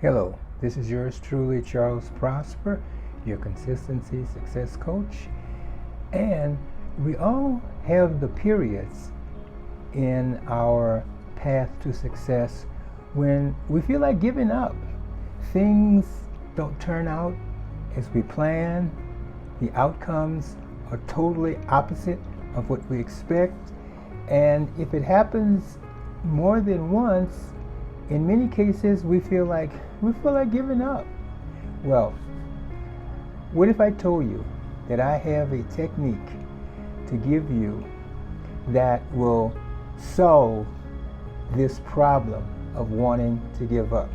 Hello, this is yours truly, Charles Prosper, your consistency success coach. And we all have the periods in our path to success when we feel like giving up. Things don't turn out as we plan, the outcomes are totally opposite of what we expect. And if it happens more than once, in many cases we feel like giving up. Well, what if I told you that I have a technique to give you that will solve this problem of wanting to give up?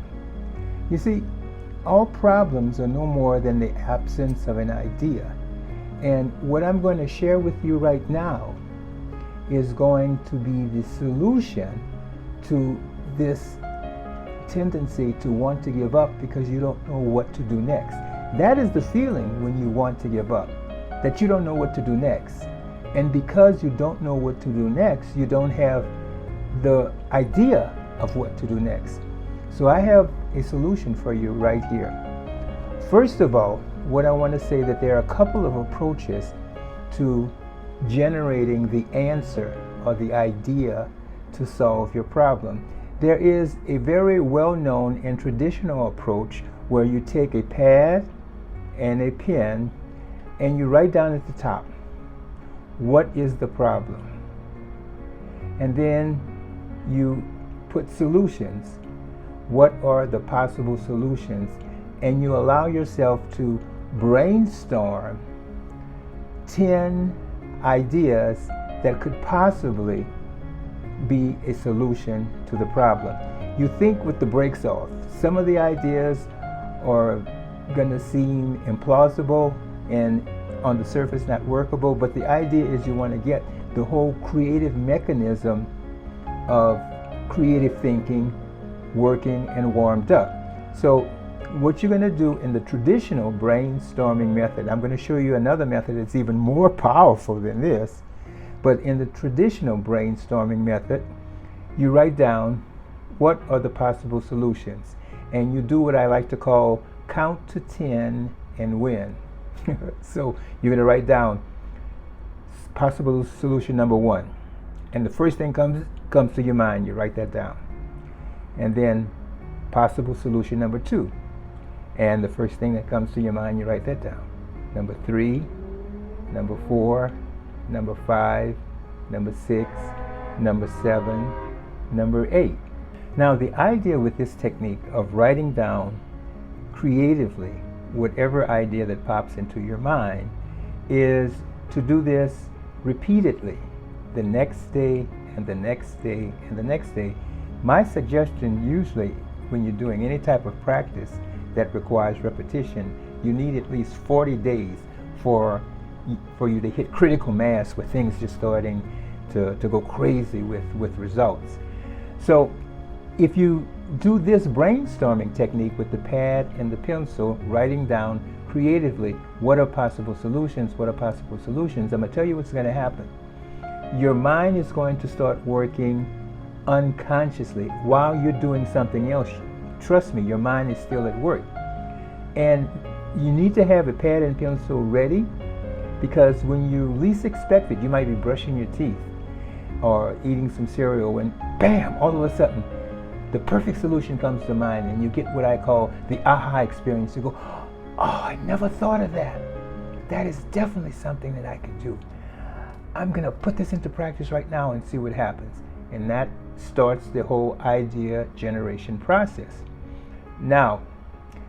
You see, all problems are no more than the absence of an idea. And what I'm going to share with you right now is going to be the solution to this tendency to want to give up because you don't know what to do next. That is the feeling when you want to give up, that you don't know what to do next. And because you don't know what to do next, you don't have the idea of what to do next. So I have a solution for you right here. First of all, what I want to say that there are a couple of approaches to generating the answer or the idea to solve your problem. There is a very well-known and traditional approach where you take a pad and a pen and you write down at the top, what is the problem? And then you put solutions. What are the possible solutions? And you allow yourself to brainstorm 10 ideas that could possibly be a solution to the problem. You think with the brakes off. Some of the ideas are going to seem implausible and on the surface not workable, but the idea is you want to get the whole creative mechanism of creative thinking working and warmed up. So what you're going to do in the traditional brainstorming method, I'm going to show you another method that's even more powerful than this. But in the traditional brainstorming method, you write down what are the possible solutions. And you do what I like to call count to 10 and win. So you're going to write down possible solution number 1. And the first thing comes to your mind, you write that down. And then possible solution number 2. And the first thing that comes to your mind, you write that down. Number 3, number 4, number 5, number 6, number 7, number 8. Now the idea with this technique of writing down creatively whatever idea that pops into your mind is to do this repeatedly, the next day and the next day and the next day. My suggestion usually when you're doing any type of practice that requires repetition, you need at least 40 days for you to hit critical mass where things just starting to go crazy with results. So if you do this brainstorming technique with the pad and the pencil, writing down creatively what are possible solutions, I'm going to tell you what's going to happen. Your mind is going to start working unconsciously while you're doing something else. Trust me, your mind is still at work. And you need to have a pad and pencil ready, because when you least expect it, you might be brushing your teeth or eating some cereal and bam, all of a sudden, the perfect solution comes to mind and you get what I call the aha experience. You go, oh, I never thought of that. That is definitely something that I could do. I'm going to put this into practice right now and see what happens. And that starts the whole idea generation process. Now,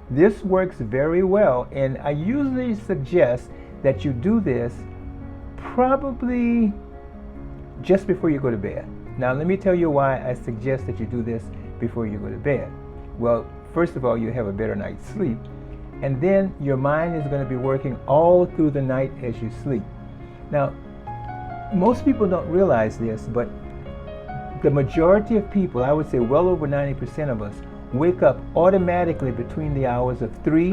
this works very well, and I usually suggest that you do this probably just before you go to bed. Now, let me tell you why I suggest that you do this before you go to bed. Well, first of all, you have a better night's sleep, and then your mind is going to be working all through the night as you sleep. Now, most people don't realize this, but the majority of people, I would say well over 90% of us, wake up automatically between the hours of 3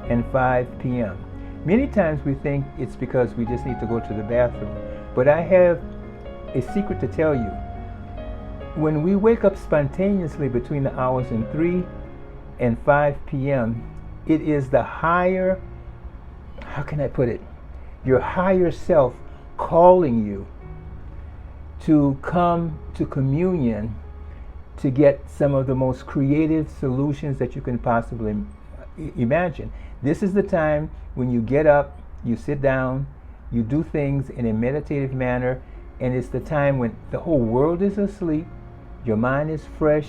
and 5 p.m. Many times we think it's because we just need to go to the bathroom. But I have a secret to tell you. When we wake up spontaneously between the hours of 3 and 5 p.m., it is the higher, how can I put it? Your higher self calling you to come to communion to get some of the most creative solutions that you can possibly imagine. This is the time when you get up, you sit down, you do things in a meditative manner, and it's the time when the whole world is asleep, your mind is fresh,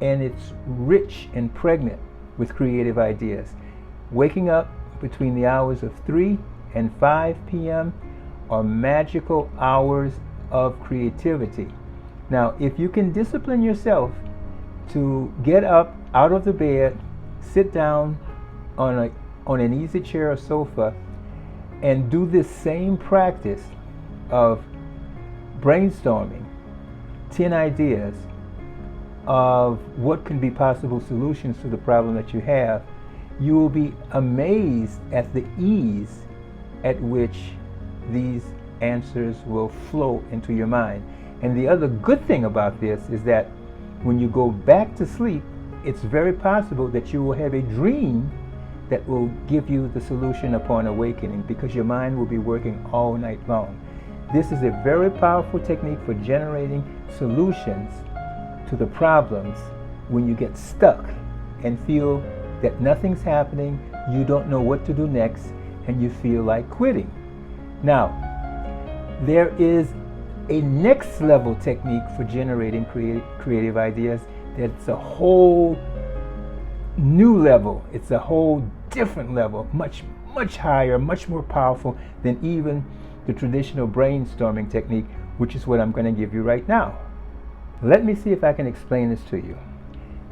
and it's rich and pregnant with creative ideas. Waking up between the hours of 3 and 5 p.m. are magical hours of creativity. Now, if you can discipline yourself to get up out of the bed, sit down on an easy chair or sofa, and do this same practice of brainstorming 10 ideas of what can be possible solutions to the problem that you have, you will be amazed at the ease at which these answers will flow into your mind. And the other good thing about this is that when you go back to sleep, it's very possible that you will have a dream that will give you the solution upon awakening, because your mind will be working all night long. This is a very powerful technique for generating solutions to the problems when you get stuck and feel that nothing's happening, you don't know what to do next, and you feel like quitting. Now, there is a next level technique for generating creative ideas that's a whole new level. It's a whole different level, much higher, much more powerful than even the traditional brainstorming technique, which is what I'm going to give you right now. Let me see if I can explain this to you.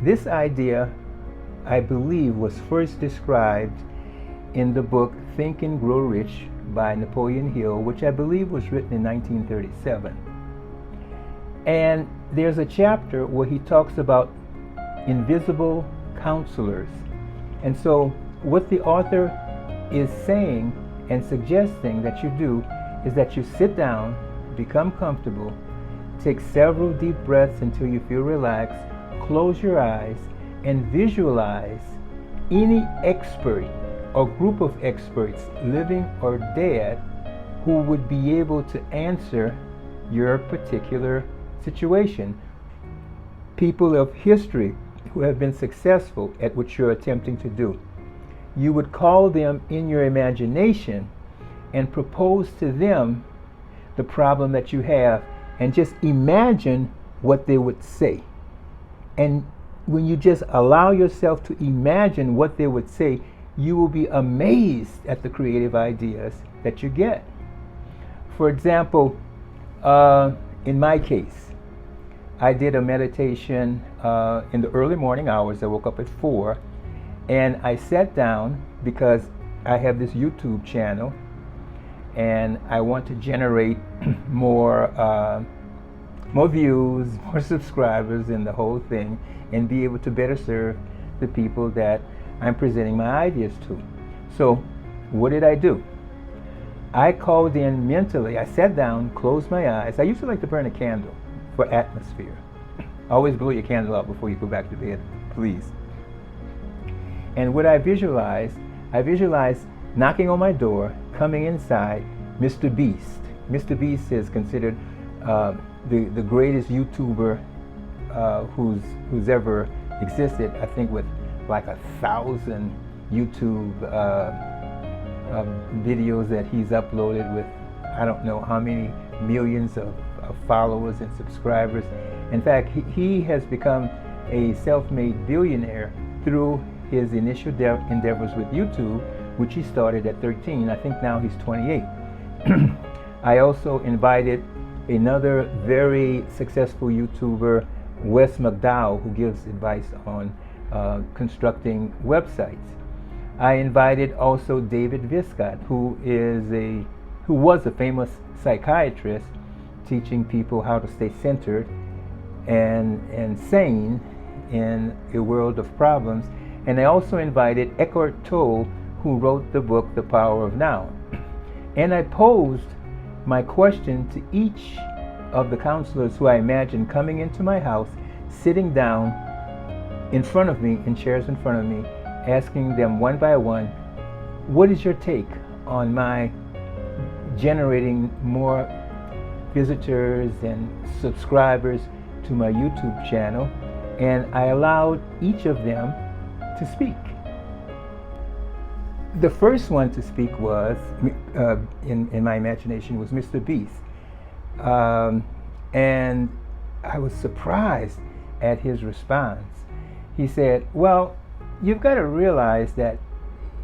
This idea, I believe, was first described in the book Think and Grow Rich by Napoleon Hill, which I believe was written in 1937. And there's a chapter where he talks about invisible counselors. And so what the author is saying and suggesting that you do is that you sit down, become comfortable, take several deep breaths until you feel relaxed, close your eyes, and visualize any expert or group of experts, living or dead, who would be able to answer your particular situation. People of history who have been successful at what you're attempting to do. You would call them in your imagination and propose to them the problem that you have, and just imagine what they would say. And when you just allow yourself to imagine what they would say, you will be amazed at the creative ideas that you get. For example, in my case, I did a meditation in the early morning hours. I woke up at 4, and I sat down because I have this YouTube channel and I want to generate more views, more subscribers, and the whole thing, and be able to better serve the people that I'm presenting my ideas to. So what did I do? I called in mentally. I sat down, closed my eyes. I used to like to burn a candle for atmosphere. Always blow your candle out before you go back to bed, please. And what I visualized knocking on my door, coming inside, Mr. Beast. Mr. Beast is considered the greatest YouTuber who's ever existed. I think with like 1,000 YouTube videos that he's uploaded, with I don't know how many millions of followers and subscribers. In fact, he has become a self-made billionaire through his initial endeavors with YouTube, which he started at 13. I think now he's 28. I also invited another very successful YouTuber, Wes McDowell, who gives advice on constructing websites. I invited also David Viscott, who was a famous psychiatrist, teaching people how to stay centered and sane in a world of problems. And I also invited Eckhart Tolle, who wrote the book The Power of Now. And I posed my question to each of the counselors who I imagined coming into my house, sitting down in front of me, in chairs in front of me, asking them one by one, what is your take on my generating more visitors and subscribers to my YouTube channel? And I allowed each of them to speak. The first one to speak was, in my imagination, was Mr. Beast. And I was surprised at his response. He said, well, you've got to realize that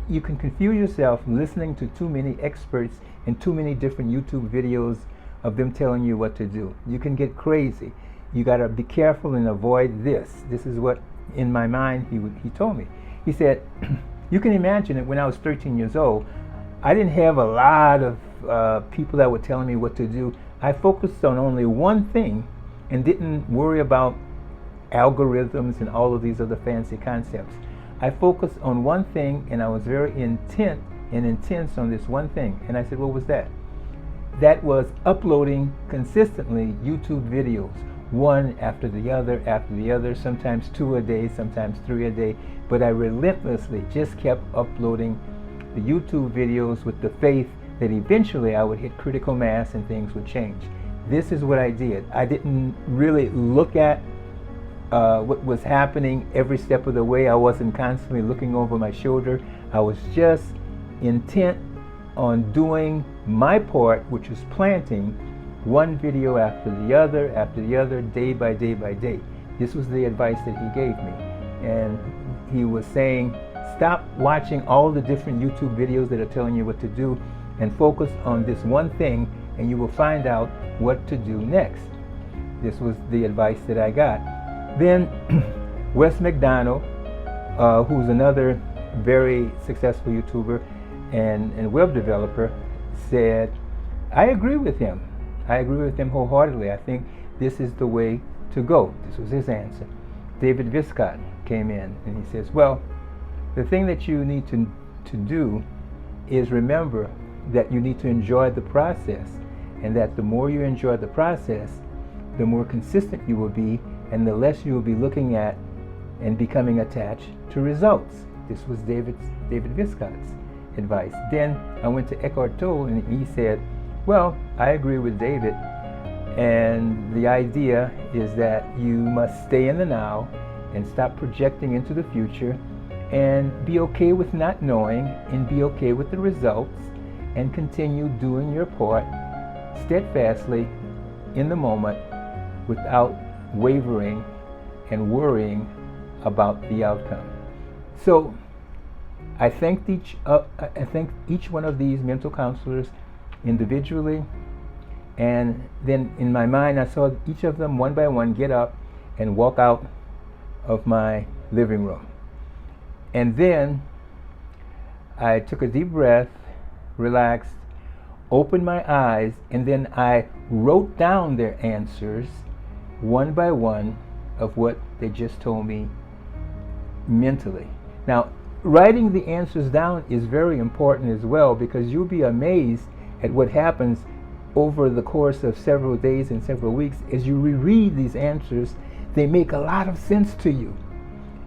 you can confuse yourself listening to too many experts and too many different YouTube videos of them telling you what to do. You can get crazy. You got to be careful and avoid this. This is what, in my mind, he told me. He said, you can imagine that when I was 13 years old, I didn't have a lot of people that were telling me what to do. I focused on only one thing and didn't worry about algorithms and all of these other fancy concepts. I focused on one thing, and I was very intent and intense on this one thing. And I said, what was that? That was uploading consistently YouTube videos, one after the other, sometimes 2 a day, sometimes 3 a day. But I relentlessly just kept uploading the YouTube videos with the faith that eventually I would hit critical mass and things would change. This is what I did. I didn't really look at what was happening every step of the way. I wasn't constantly looking over my shoulder. I was just intent on doing my part, which was planting one video after the other, day by day by day. This was the advice that he gave me. And he was saying, stop watching all the different YouTube videos that are telling you what to do and focus on this one thing, and you will find out what to do next. This was the advice that I got. Then Wes McDonald, who's another very successful YouTuber and web developer, said, I agree with him. I agree with him wholeheartedly. I think this is the way to go. This was his answer. David Viscott came in and he says, well, the thing that you need to do is remember that you need to enjoy the process, and that the more you enjoy the process, the more consistent you will be, and the less you will be looking at and becoming attached to results. This was David Viscott's advice. Then I went to Eckhart Tolle, and he said, well, I agree with David, and the idea is that you must stay in the now and stop projecting into the future, and be okay with not knowing, and be okay with the results, and continue doing your part steadfastly in the moment without wavering and worrying about the outcome. So I thanked each one of these mental counselors individually, and then in my mind I saw each of them one by one get up and walk out of my living room. And then I took a deep breath, relaxed, opened my eyes, and then I wrote down their answers one by one of what they just told me mentally. Now, writing the answers down is very important as well, because you'll be amazed at what happens over the course of several days and several weeks. As you reread these answers, they make a lot of sense to you,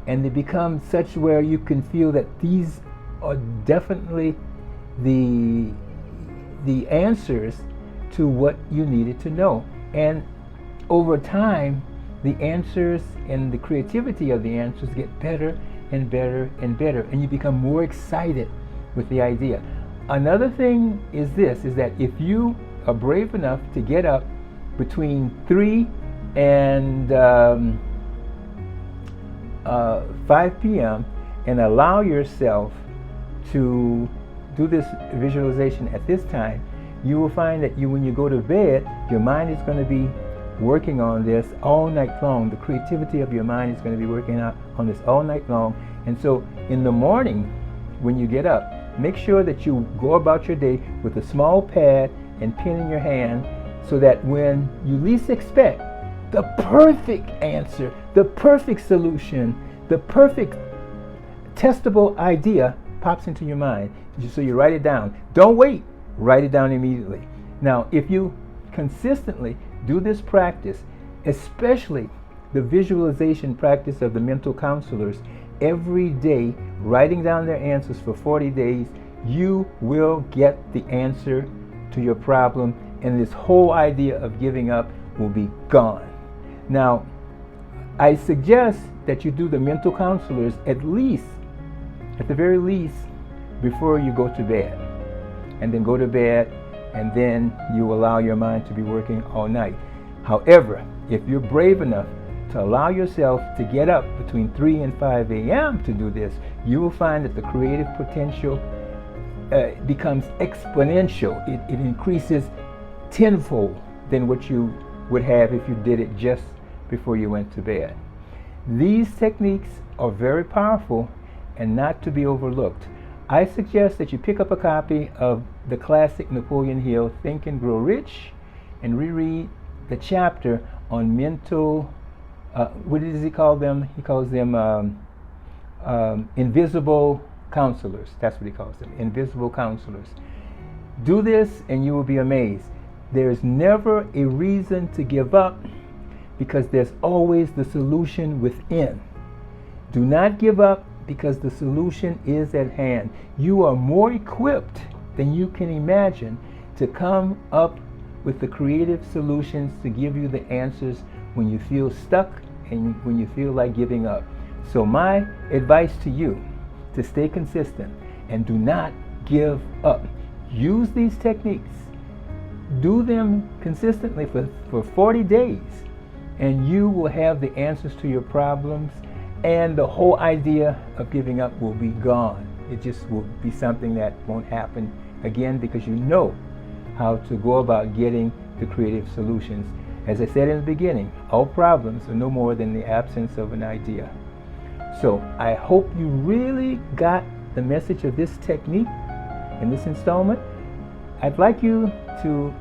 and they become such where you can feel that these are definitely the answers to what you needed to know. And over time, the answers and the creativity of the answers get better and better and better, and you become more excited with the idea. Another thing is this, is that if you are brave enough to get up between 3 and 5 p.m. and allow yourself to do this visualization at this time, you will find that when you go to bed, your mind is going to be working on this all night long. The creativity of your mind is going to be working on this all night long. And so in the morning, when you get up, make sure that you go about your day with a small pad and pen in your hand, so that when you least expect, the perfect answer, the perfect solution, the perfect testable idea pops into your mind. So you write it down. Don't wait. Write it down immediately. Now, if you consistently do this practice, especially the visualization practice of the mental counselors every day, writing down their answers for 40 days, you will get the answer to your problem, and this whole idea of giving up will be gone. Now, I suggest that you do the mental counselors at the very least, before you go to bed. And then go to bed, and then you allow your mind to be working all night. However, if you're brave enough to allow yourself to get up between 3 and 5 a.m. to do this, you will find that the creative potential becomes exponential. It increases tenfold than what you would have if you did it just before you went to bed. These techniques are very powerful and not to be overlooked. I suggest that you pick up a copy of the classic Napoleon Hill, Think and Grow Rich, and reread the chapter on mental, what does he call them? He calls them invisible counselors. That's what he calls them, invisible counselors. Do this and you will be amazed. There's never a reason to give up because there's always the solution within. Do not give up because the solution is at hand. You are more equipped than you can imagine to come up with the creative solutions to give you the answers when you feel stuck and when you feel like giving up. So my advice to you, to stay consistent and do not give up. Use these techniques. Do them consistently for 40 days, and you will have the answers to your problems, and the whole idea of giving up will be gone. It just will be something that won't happen again because you know how to go about getting the creative solutions. As I said in the beginning, all problems are no more than the absence of an idea. So I hope you really got the message of this technique in this installment. I'd like you to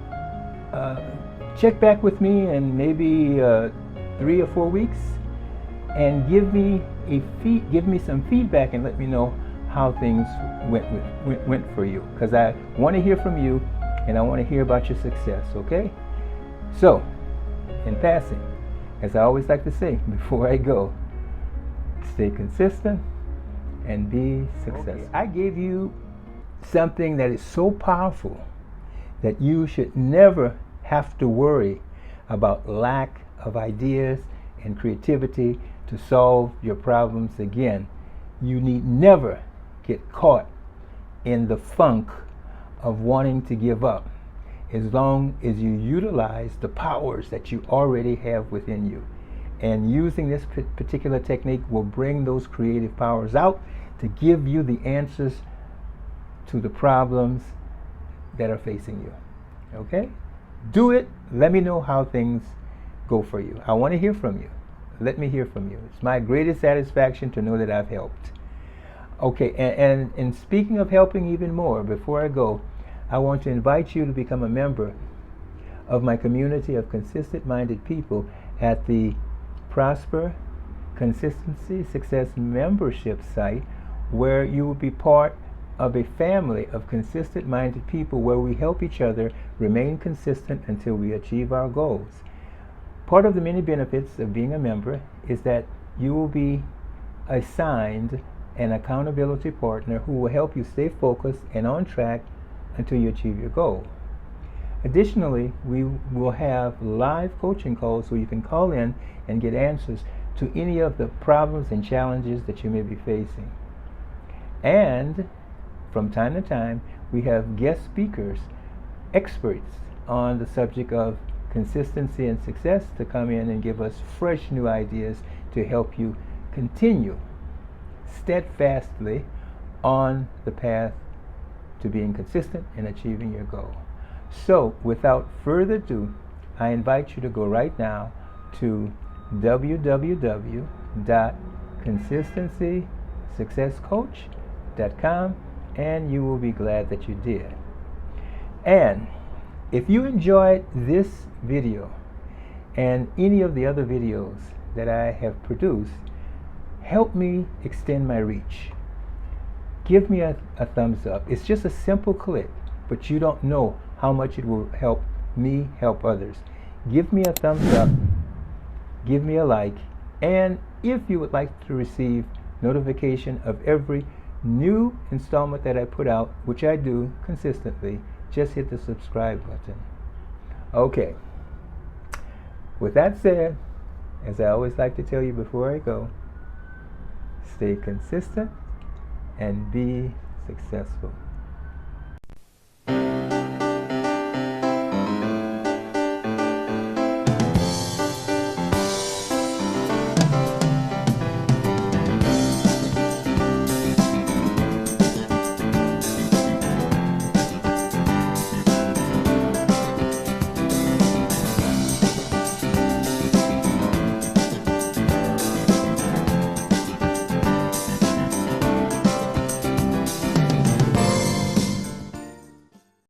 check back with me in maybe 3 or 4 weeks and give me some feedback and let me know how things went for you, because I want to hear from you and I want to hear about your success. Okay? So, in passing, as I always like to say before I go, stay consistent and be successful. Okay. I gave you something that is so powerful that you should never have to worry about lack of ideas and creativity to solve your problems again. You need never get caught in the funk of wanting to give up, as long as you utilize the powers that you already have within you. And using this particular technique will bring those creative powers out to give you the answers to the problems that are facing you. Okay? Do it. Let me know how things go for you. I want to hear from you. Let me hear from you. It's my greatest satisfaction to know that I've helped. Okay, and speaking of helping even more, before I go, I want to invite you to become a member of my community of consistent-minded people at the Prosper Consistency Success membership site, where you will be part of a family of consistent-minded people where we help each other remain consistent until we achieve our goals. Part of the many benefits of being a member is that you will be assigned an accountability partner who will help you stay focused and on track until you achieve your goal. Additionally, we will have live coaching calls where you can call in and get answers to any of the problems and challenges that you may be facing. And from time to time, we have guest speakers, experts on the subject of consistency and success, to come in and give us fresh new ideas to help you continue steadfastly on the path to being consistent and achieving your goal. So, without further ado, I invite you to go right now to www.consistencysuccesscoach.com, and you will be glad that you did. And if you enjoyed this video and any of the other videos that I have produced, help me extend my reach. Give me a thumbs up. It's just a simple click, but you don't know how much it will help me help others. Give me a thumbs up, give me a like, And if you would like to receive notification of every new installment that I put out, which I do consistently, just hit the subscribe button. Okay. With that said, as I always like to tell you before I go, stay consistent and be successful.